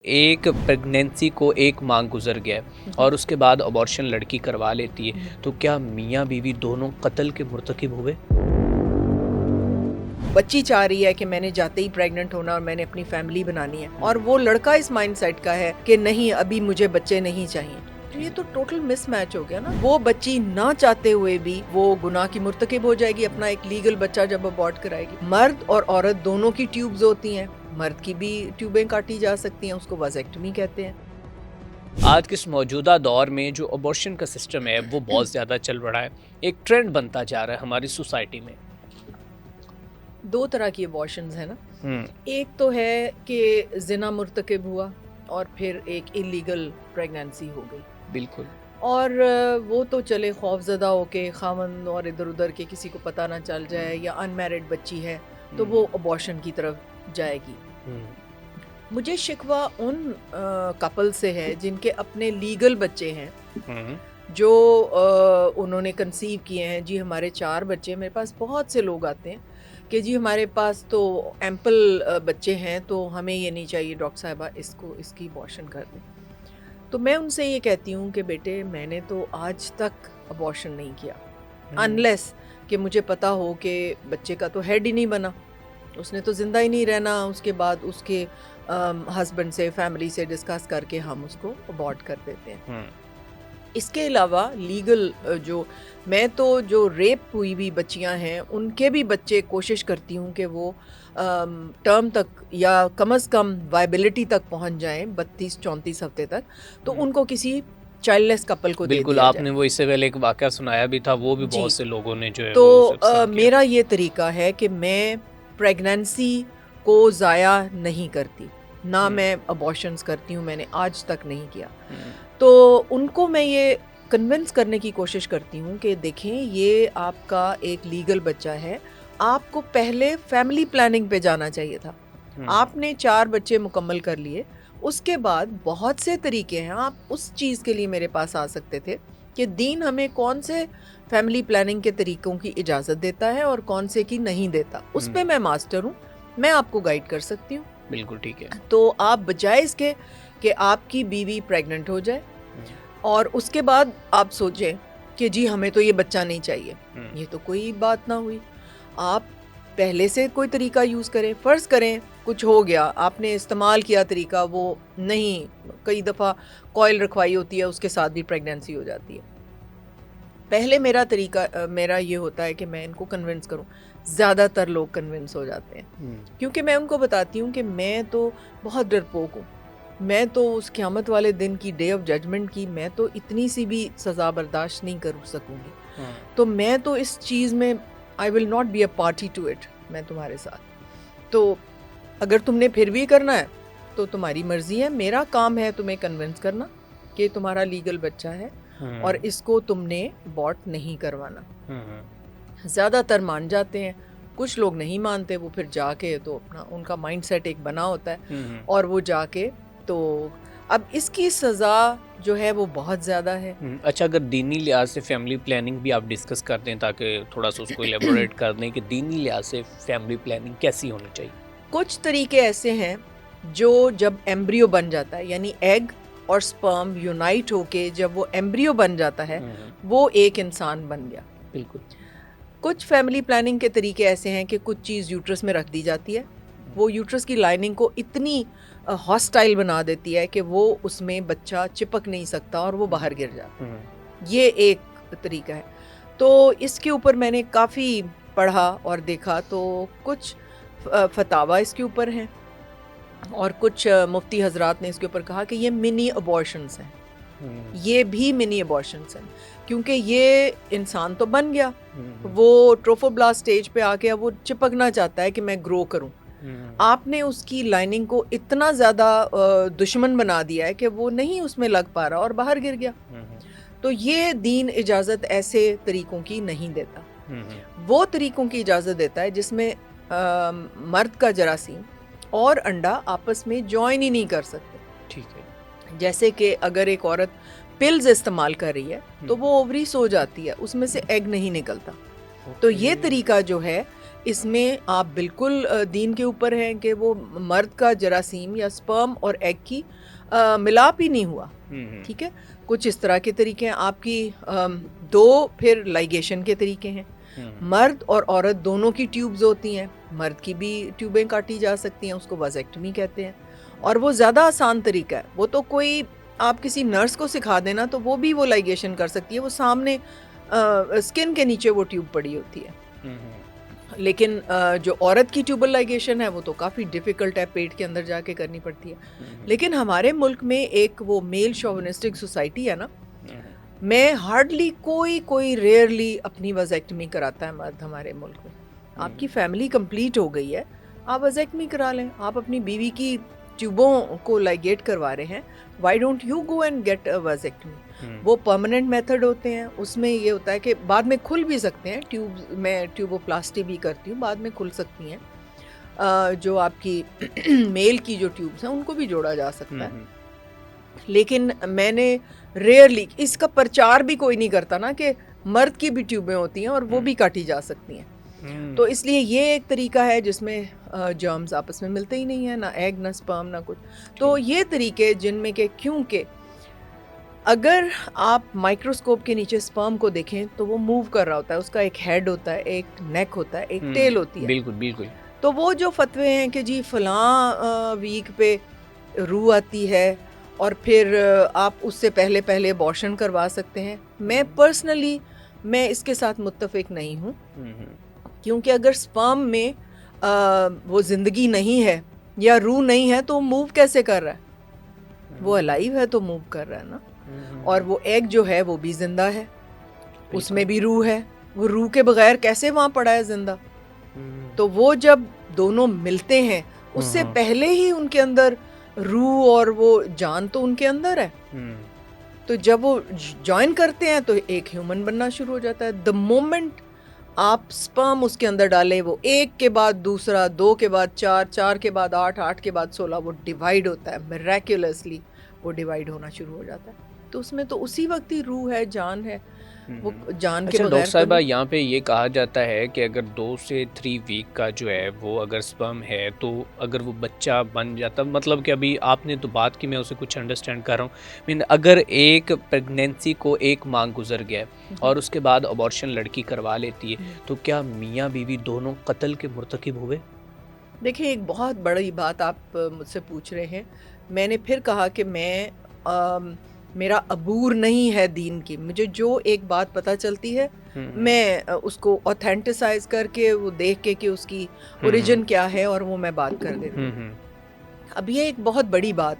एक प्रेगनेंसी को 1 माह गुजर गया है और उसके बाद अबॉर्शन लड़की करवा लेती है, तो क्या मियाँ बीवी दोनों कत्ल के मुर्तकिब हुए? बच्ची चाह रही है कि मैंने जाते ही प्रेग्नेंट होना और मैंने अपनी फैमिली बनानी है, और वो लड़का इस माइंडसेट का है कि नहीं, अभी मुझे बच्चे नहीं चाहिए। तो ये तो टोटल मिसमैच हो गया ना। वो बच्ची ना चाहते हुए भी वो गुनाह की मुर्तकिब हो जाएगी अपना एक लीगल बच्चा जब अबॉर्ट कराएगी। मर्द और औरत दोनों की ट्यूब्स होती हैं, मर्द की भी ट्यूबें काटी जा सकती हैं, उसको वाज़ेक्टमी कहते हैं। आज के इस मौजूदा दौर में जो अबॉर्शन का सिस्टम है वो बहुत ज़्यादा चल रहा है, एक ट्रेंड बनता जा रहा है हमारी सोसाइटी में। दो तरह की अबॉर्शंस है ना। हम्म, एक तो है कि जिना मुर्तकिब हुआ और फिर एक इलीगल प्रेगनेंसी हो गई, बिल्कुल। और वो तो चले खौफजदा होके खामन और इधर उधर के किसी को पता ना चल जाए, या अनमैरिड बच्ची है तो वो अबॉर्शन की तरफ जाएगी। मुझे शिकवा उन कपल से है जिनके अपने लीगल बच्चे हैं, हम्म, जो उन्होंने कंसीव किए हैं। जी हमारे 4 बच्चे, मेरे पास बहुत से लोग आते हैं कि जी हमारे पास तो एम्पल बच्चे हैं, तो हमें ये नहीं चाहिए डॉक्टर साहिबा, इसकी अबॉर्शन कर दें। तो मैं उनसे ये कहती हूँ कि बेटे, मैंने तो आज तक अबॉर्शन नहीं किया, अनलेस कि मुझे पता हो कि बच्चे का तो हेड ही नहीं बना, उसने तो ज़िंदा ही नहीं रहना। उसके बाद उसके हस्बैंड से, फैमिली से डिस्कस करके हम उसको अबॉर्ट कर देते हैं। इसके अलावा लीगल जो रेप हुई हुई बच्चियां हैं, उनके भी बच्चे कोशिश करती हूँ कि वो टर्म तक या कम से कम वायबिलिटी तक पहुँच जाएं, 32-34 हफ्ते तक, तो उनको किसी चाइल्डलेस कपल को दे बिल्कुल, दिया आपने जाए। वो इससे पहले एक वाकया सुनाया भी था, वो भी बहुत जी, से लोगों ने जो है तो वो उसे पसंद किया। मेरा ये तरीका है कि मैं प्रेगनेंसी को ज़ाया नहीं करती, ना मैं अबॉर्शंस करती हूँ, मैंने आज तक नहीं किया। तो उनको मैं ये कन्विंस करने की कोशिश करती हूँ कि देखें, ये आपका एक लीगल बच्चा है, आपको पहले फैमिली प्लानिंग पे जाना चाहिए था। आपने 4 बच्चे मुकम्मल कर लिए, उसके बाद बहुत से तरीके हैं, आप उस चीज़ के लिए मेरे पास आ सकते थे कि दीन हमें कौन से फैमिली प्लानिंग के तरीकों की इजाज़त देता है और कौन से की नहीं देता। उस पे मैं मास्टर हूँ, मैं आपको गाइड कर सकती हूँ। बिल्कुल ठीक है। तो आप बजाय इसके कि आपकी बीवी प्रेग्नेंट हो जाए और उसके बाद आप सोचें कि जी हमें तो ये बच्चा नहीं चाहिए, ये तो कोई बात ना हुई। आप पहले से कोई तरीका यूज़ करें। फ़र्ज़ करें कुछ हो गया, आपने इस्तेमाल किया तरीका, वो नहीं, कई दफ़ा कॉइल रखवाई होती है, उसके साथ भी प्रेगनेंसी हो जाती है। पहले मेरा ये होता है कि मैं इनको कन्विंस करूं। ज़्यादातर लोग कन्विंस हो जाते हैं, क्योंकि मैं उनको बताती हूँ कि मैं तो बहुत डरपोक हूँ। मैं तो उस क़यामत वाले दिन की, डे ऑफ जजमेंट की, मैं तो इतनी सी भी सज़ा बर्दाश्त नहीं कर सकूँगी। तो मैं तो इस चीज़ में I will not be a party to it, मैं तुम्हारे साथ। तो अगर तुमने फिर भी करना है तो तुम्हारी मर्ज़ी है, मेरा काम है तुम्हें कन्विंस करना कि तुम्हारा लीगल बच्चा है और इसको तुमने अबॉर्ट नहीं करवाना। ज़्यादातर मान जाते हैं, कुछ लोग नहीं मानते, वो फिर जाके तो अपना उनका माइंडसेट एक बना होता है और वो जाके तो अब इसकी सज़ा जो है वो बहुत ज़्यादा है। अच्छा, अगर दीनी लिहाज से फैमिली प्लानिंग भी आप डिस्कस कर दें ताकि थोड़ा सा उसको एलेबोरेट कर दें कि दीनी लिहाज से फैमिली प्लानिंग कैसी होनी चाहिए? कुछ तरीके ऐसे हैं जो जब एम्ब्रियो बन जाता है, यानी एग और स्पर्म यूनाइट होके जब वो एम्ब्रियो बन जाता है, वो एक इंसान बन गया। बिल्कुल। कुछ फैमिली प्लानिंग के तरीके ऐसे हैं कि कुछ चीज़ यूट्रस में रख दी जाती है, वो यूट्रस की लाइनिंग को इतनी हॉस्टाइल बना देती है कि वो उसमें बच्चा चिपक नहीं सकता और वो बाहर गिर जाता है। ये एक तरीका है। तो इसके ऊपर मैंने काफ़ी पढ़ा और देखा, तो कुछ फतावा इसके ऊपर हैं और कुछ मुफ्ती हजरात ने इसके ऊपर कहा कि ये मिनी अबॉर्शंस हैं। ये भी मिनी अबॉर्शंस हैं, क्योंकि ये इंसान तो बन गया, वो ट्रोफोब्लास्ट स्टेज पे आ गया, वो चिपकना चाहता है कि मैं ग्रो करूं। आपने उसकी लाइनिंग को इतना ज़्यादा दुश्मन बना दिया है कि वो नहीं उसमें लग पा रहा और बाहर गिर गया। तो ये दीन इजाज़त ऐसे तरीकों की नहीं देता। वो तरीकों की इजाज़त देता है जिसमें मर्द का जरासीम और अंडा आपस में जॉइन ही नहीं कर सकते। ठीक है। जैसे कि अगर एक औरत पिल्स इस्तेमाल कर रही है तो वो ओवरी सो जाती है, उसमें से एग नहीं निकलता। तो ये तरीका जो है इसमें आप बिल्कुल दीन के ऊपर हैं कि वो मर्द का जरासीम या स्पर्म और एग की मिलाप ही नहीं हुआ, ठीक है। कुछ इस तरह के तरीके हैं आपकी। दो फिर लाइगेशन के तरीके हैं। मर्द और औरत दोनों की ट्यूब्स होती हैं। मर्द की भी ट्यूबें काटी जा सकती हैं, उसको वाजेक्टमी कहते हैं, और वो ज़्यादा आसान तरीका है। वो तो कोई आप किसी नर्स को सिखा देना तो वो भी वो लाइगेशन कर सकती है, वो सामने स्किन के नीचे वो ट्यूब पड़ी होती है। लेकिन जो औरत की ट्यूबल लाइगेशन है वो तो काफ़ी डिफ़िकल्ट है, पेट के अंदर जाके करनी पड़ती है। लेकिन हमारे मुल्क में एक वो मेल शोविनिस्टिक सोसाइटी है ना, मैं हार्डली कोई रेयरली अपनी वाजेक्टमी कराता है मर्द हमारे मुल्क में। आपकी फैमिली कंप्लीट हो गई है, आप वाजेक्टमी करा लें। आप अपनी बीवी की ट्यूबों को लाइगेट करवा रहे हैं, why don't you go and get a vasectomy. वो परमानेंट मेथड होते हैं, उसमें ये होता है कि बाद में खुल भी सकते हैं ट्यूब। मैं ट्यूबोप्लास्टी भी करती हूँ, बाद में खुल सकती हैं। जो आपकी मेल की जो ट्यूब्स हैं उनको भी जोड़ा जा सकता है। लेकिन मैंने रेयरली, इसका प्रचार भी कोई नहीं करता ना कि मर्द की भी ट्यूबें होती हैं और वो भी काटी जा सकती हैं। तो इसलिए ये एक तरीका है जिसमें जर्म्स आपस में मिलते ही नहीं है, ना एग ना स्पर्म ना कुछ। तो ये तरीके जिनमें के, क्योंकि अगर आप माइक्रोस्कोप के नीचे स्पर्म को देखें तो वो मूव कर रहा होता है, उसका एक हेड होता है, एक नेक होता है, एक टेल होती है। बिल्कुल बिल्कुल। तो वो जो फतवे हैं कि जी फलां वीक पे रूह आती है और फिर आप उससे पहले पहले अबॉर्शन करवा सकते हैं, मैं पर्सनली इसके साथ मुत्तफिक नहीं हूँ। क्योंकि अगर स्पर्म में वो ज़िंदगी नहीं है या रूह नहीं है तो मूव कैसे कर रहा है? वो अलाइव है तो मूव कर रहा है ना। और वो एग जो है वो भी जिंदा है, उसमें भी रूह है। वो रूह के बगैर कैसे वहाँ पड़ा है जिंदा? तो वो जब दोनों मिलते हैं उससे पहले ही उनके अंदर रूह और वो जान तो उनके अंदर है। तो जब वो ज्वाइन करते हैं तो एक ह्यूमन बनना शुरू हो जाता है। द मोमेंट आप स्पर्म उसके अंदर डालें, वो एक के बाद दूसरा, दो के बाद चार, चार के बाद आठ, आठ के बाद 16, वो डिवाइड होता है। मिरेक्युलसली वो डिवाइड होना शुरू हो जाता है। तो उसमें तो उसी वक्त ही रूह है, जान है। वो जान के अच्छा बगैर डॉक्टर साहिबा, यहाँ पे ये कहा जाता है कि अगर 2 से 3 वीक का जो है वो अगर स्पर्म है तो अगर वो बच्चा बन जाता, मतलब कि अभी आपने तो बात की, मैं उसे कुछ अंडरस्टैंड कर रहा हूँ। मीन अगर एक प्रेगनेंसी को 1 माह गुजर गया और उसके बाद अबॉर्शन लड़की करवा लेती है तो क्या मियाँ बीवी दोनों कत्ल के मुर्तकिब हुए? देखिए, एक बहुत बड़ी बात आप मुझसे पूछ रहे हैं। मैंने फिर कहा कि मेरा अबूर नहीं है दीन की। मुझे जो एक बात पता चलती है मैं उसको ऑथेंटिसाइज करके, वो देख के कि उसकी ओरिजिन क्या है, और वो मैं बात कर देती हूँ। अब ये एक बहुत बड़ी बात,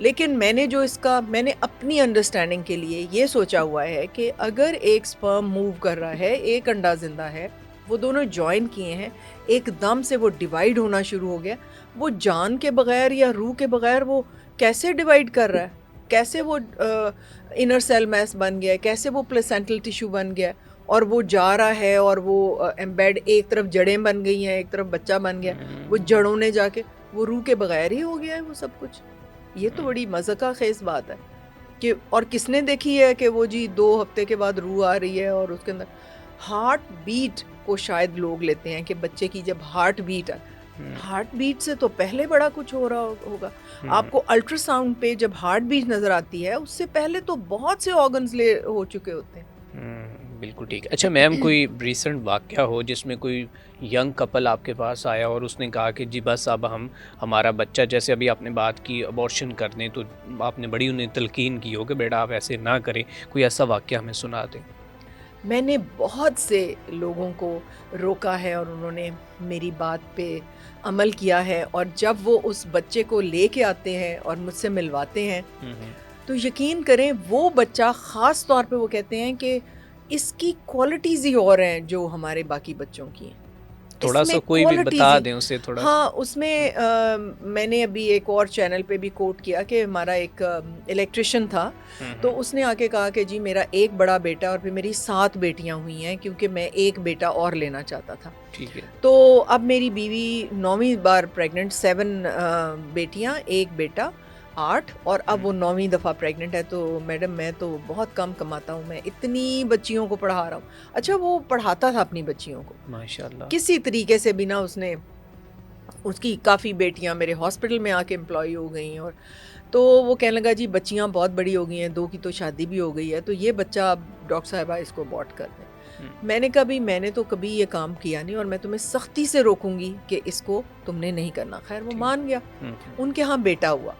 लेकिन मैंने अपनी अंडरस्टैंडिंग के लिए ये सोचा हुआ है कि अगर एक स्पर्म मूव कर रहा है, एक अंडा जिंदा है, वो दोनों ज्वाइन किए हैं, एकदम से वो डिवाइड होना शुरू हो गया। वो जान के बगैर या रूह के बगैर वो कैसे डिवाइड कर रहा है? कैसे वो इनर सेल मैस बन गया है? कैसे वो प्लेसेंटल टिश्यू बन गया है? और वो जा रहा है और वो एम्बेड, एक तरफ जड़ें बन गई हैं, एक तरफ बच्चा बन गया। वो जड़ों ने जाके वो रूह के बगैर ही हो गया है वो सब कुछ। ये तो बड़ी मज़ाक़ ख़ेज़ बात है कि, और किसने देखी है कि वो जी 2 हफ्ते के बाद रूह आ रही है और उसके अंदर हार्ट बीट को शायद लोग लेते हैं कि बच्चे की जब हार्ट बीट है, हार्ट बीट से तो पहले बड़ा कुछ हो रहा होगा। आपको अल्ट्रासाउंड पे जब हार्ट बीट नज़र आती है उससे पहले तो बहुत से ऑर्गन्स ले हो चुके होते हैं। बिल्कुल ठीक है। अच्छा मैम, कोई रिसेंट वाक़या हो जिसमें कोई यंग कपल आपके पास आया और उसने कहा कि जी बस अब हमारा बच्चा, जैसे अभी आपने बात की अबॉर्शन करने, तो आपने बड़ी उन्हें तलकीन की हो कि बेटा आप ऐसे ना करें, कोई ऐसा वाक़या हमें सुना दें? मैंने बहुत से लोगों को रोका है और उन्होंने मेरी बात पे अमल किया है, और जब वो उस बच्चे को लेके आते हैं और मुझसे मिलवाते हैं तो यकीन करें वो बच्चा, ख़ास तौर पे वो कहते हैं कि इसकी क्वालिटीज़ ही और हैं जो हमारे बाकी बच्चों की हैं। थोड़ा सा इसमें कोई भी क्वालिटीज़ बता ही, दें उसे थोड़ा सा। हाँ, उसमें मैंने अभी एक और चैनल पे भी कोट किया कि हमारा एक इलेक्ट्रिशियन था, तो उसने आके कहा कि जी मेरा एक बड़ा बेटा और फिर मेरी 7 बेटियां हुई हैं, क्योंकि मैं एक बेटा और लेना चाहता था। ठीक है। तो अब मेरी बीवी 9वीं बार प्रेग्नेंट, 7 बेटियां, एक बेटा, 8 और अब वो 9वीं दफ़ा प्रेग्नेंट है। तो मैडम मैं तो बहुत कम कमाता हूँ, मैं इतनी बच्चियों को पढ़ा रहा हूँ। अच्छा वो पढ़ाता था अपनी बच्चियों को माशाल्लाह। किसी तरीके से भी ना, उसने उसकी काफ़ी बेटियां मेरे हॉस्पिटल में आके एम्प्लॉय हो गई और तो वो कहने लगा जी बच्चियां बहुत बड़ी हो गई हैं, 2 की तो शादी भी हो गई है, तो ये बच्चा अब डॉक्टर साहिबा इसको अबॉर्ट कर दें। मैंने कहा भी मैंने तो कभी ये काम किया नहीं और मैं तुम्हें सख्ती से रोकूंगी कि इसको तुमने नहीं करना। खैर वो मान गया, उनके यहाँ बेटा हुआ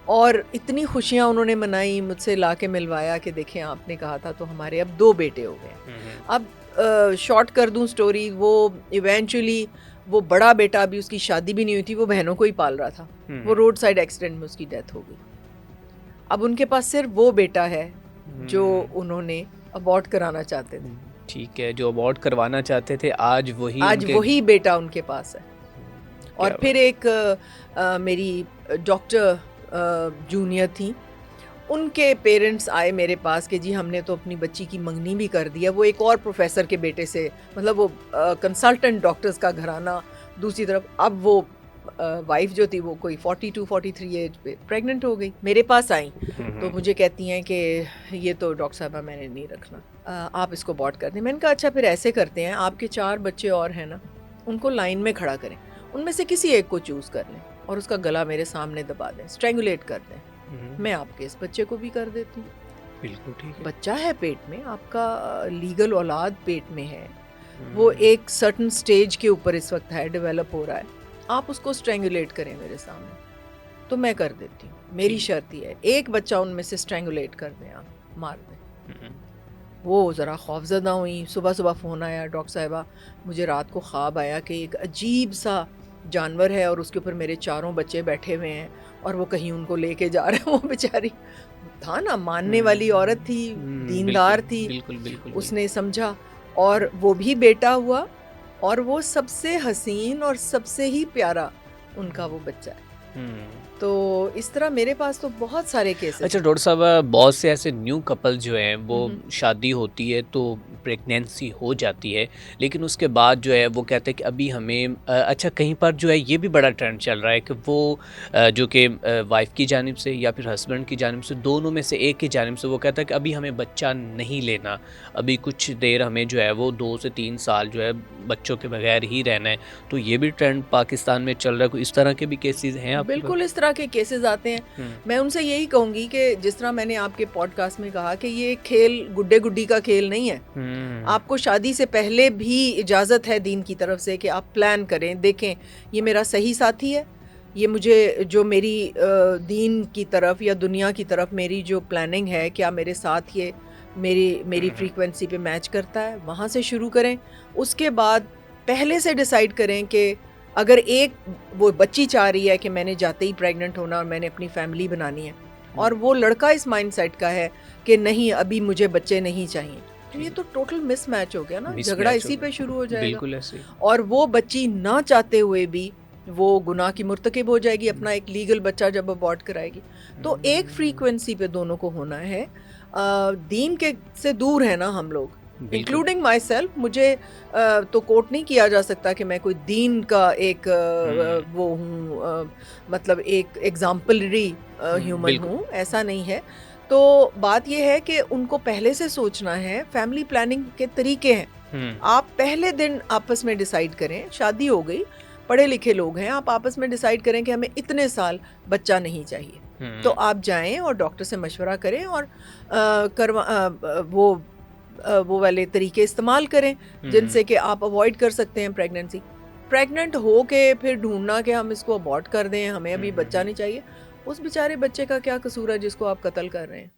और इतनी खुशियाँ उन्होंने मनाई, मुझसे ला के मिलवाया कि देखें आपने कहा था, तो हमारे अब 2 बेटे हो गए। अब शॉर्ट कर दूं स्टोरी, वो इवेंचुअली वो बड़ा बेटा, अभी उसकी शादी भी नहीं हुई थी, वो बहनों को ही पाल रहा था, वो रोड साइड एक्सीडेंट में उसकी डेथ हो गई। अब उनके पास सिर्फ वो बेटा है जो उन्होंने अबॉर्ट कराना चाहते थे। ठीक है, जो अबॉर्ट करवाना चाहते थे आज वही बेटा उनके पास है। और फिर एक मेरी डॉक्टर जूनियर थी, उनके पेरेंट्स आए मेरे पास कि जी हमने तो अपनी बच्ची की मंगनी भी कर दिया। वो एक और प्रोफेसर के बेटे से, मतलब वो कंसल्टेंट डॉक्टर्स का घराना, दूसरी तरफ अब वो वाइफ जो थी वो कोई 42-43 एज पे प्रेग्नेंट हो गई। मेरे पास आई तो मुझे कहती हैं कि ये तो डॉक्टर साहबा मैंने नहीं रखना, आप इसको अबॉर्ट कर दें। मैंने कहा अच्छा फिर ऐसे करते हैं, आपके 4 बच्चे और हैं ना, उनको लाइन में खड़ा करें, उनमें से किसी एक को चूज़ कर लें और उसका गला मेरे सामने दबा दें, स्ट्रेंगुलेट कर दें, मैं आपके इस बच्चे को भी कर देती हूँ। बिल्कुल ठीक है। बच्चा है पेट में, आपका लीगल औलाद पेट में है, वो एक सर्टन स्टेज के ऊपर इस वक्त है, डेवलप हो रहा है, आप उसको स्ट्रेंगुलेट करें मेरे सामने, तो मैं कर देती हूँ। मेरी शर्त ही है, एक बच्चा उनमें से स्ट्रेंगुलेट कर दें, आप मार दें। वो ज़रा खौफजदा हुई। सुबह सुबह फ़ोन आया, डॉक्टर साहिबा मुझे रात को ख्वाब आया कि एक अजीब सा जानवर है और उसके ऊपर मेरे 4 बच्चे बैठे हुए हैं और वो कहीं उनको लेके जा रहे हैं। वो बेचारी था ना, मानने वाली औरत थी, दीनदार थी, बिल्कुल उसने समझा और वो भी बेटा हुआ और वो सबसे हसीन और सबसे ही प्यारा उनका वो बच्चा है। तो इस तरह मेरे पास तो बहुत सारे केसेस। अच्छा डॉक्टर साहब, बहुत से ऐसे न्यू कपल जो हैं वो शादी होती है तो प्रेगनेंसी हो जाती है, लेकिन उसके बाद जो है वो कहते हैं कि अभी हमें अच्छा कहीं पर जो है ये भी बड़ा ट्रेंड चल रहा है कि वो जो कि वाइफ की जानिब से या फिर हस्बैंड की जानिब से, दोनों में से एक की जानिब से वो कहता है कि अभी हमें बच्चा नहीं लेना, अभी कुछ देर हमें जो है वो 2 से 3 साल जो है बच्चों के बगैर ही रहना है। तो ये भी ट्रेंड पाकिस्तान में चल रहा है, कोई इस तरह के भी केसेस हैं आपके? बिल्कुल इस तरह के केसेस आते हैं। मैं उनसे यही कहूंगी कि जिस तरह मैंने आपके पॉडकास्ट में कहा कि ये खेल गुड्डे गुड्डी का खेल नहीं है। आपको शादी से पहले भी इजाज़त है दीन की तरफ से कि आप प्लान करें, देखें ये मेरा सही साथी है, ये मुझे जो मेरी दीन की तरफ या दुनिया की तरफ मेरी जो प्लानिंग है, क्या मेरे साथ ये मेरी फ्रीक्वेंसी पे मैच करता है, वहाँ से शुरू करें। उसके बाद पहले से डिसाइड करें कि अगर एक वो बच्ची चाह रही है कि मैंने जाते ही प्रेग्नेंट होना और मैंने अपनी फैमिली बनानी है, और वो लड़का इस माइंडसेट का है कि नहीं अभी मुझे बच्चे नहीं चाहिए, तो ये तो टोटल मिसमैच हो गया ना, झगड़ा इसी पे शुरू हो जाएगा। बिल्कुल ऐसे। और वो बच्ची ना चाहते हुए भी वो गुनाह की मुर्तकिब हो जाएगी, अपना एक लीगल बच्चा जब अबॉर्ट कराएगी। तो एक फ्रीक्वेंसी पे दोनों को होना है। दीन के से दूर है ना हम लोग, इंक्लूडिंग माई सेल्फ। मुझे तो कोट नहीं किया जा सकता कि मैं कोई दीन का एक वो हूँ, मतलब एक एग्जाम्पलरी ह्यूमन हूँ, ऐसा नहीं है। तो बात यह है कि उनको पहले से सोचना है, फैमिली प्लानिंग के तरीके हैं। आप पहले दिन आपस में डिसाइड करें, शादी हो गई, पढ़े लिखे लोग हैं, आप आपस में डिसाइड करें कि हमें इतने साल बच्चा नहीं चाहिए, तो आप जाएं और डॉक्टर से मशवरा करें और वो वाले तरीके इस्तेमाल करें जिनसे कि आप अवॉइड कर सकते हैं प्रेगनेंसी। प्रेग्नेंट हो के फिर ढूंढना कि हम इसको अबॉर्ट कर दें, हमें अभी बच्चा नहीं चाहिए, उस बेचारे बच्चे का क्या कसूर है जिसको आप कत्ल कर रहे हैं।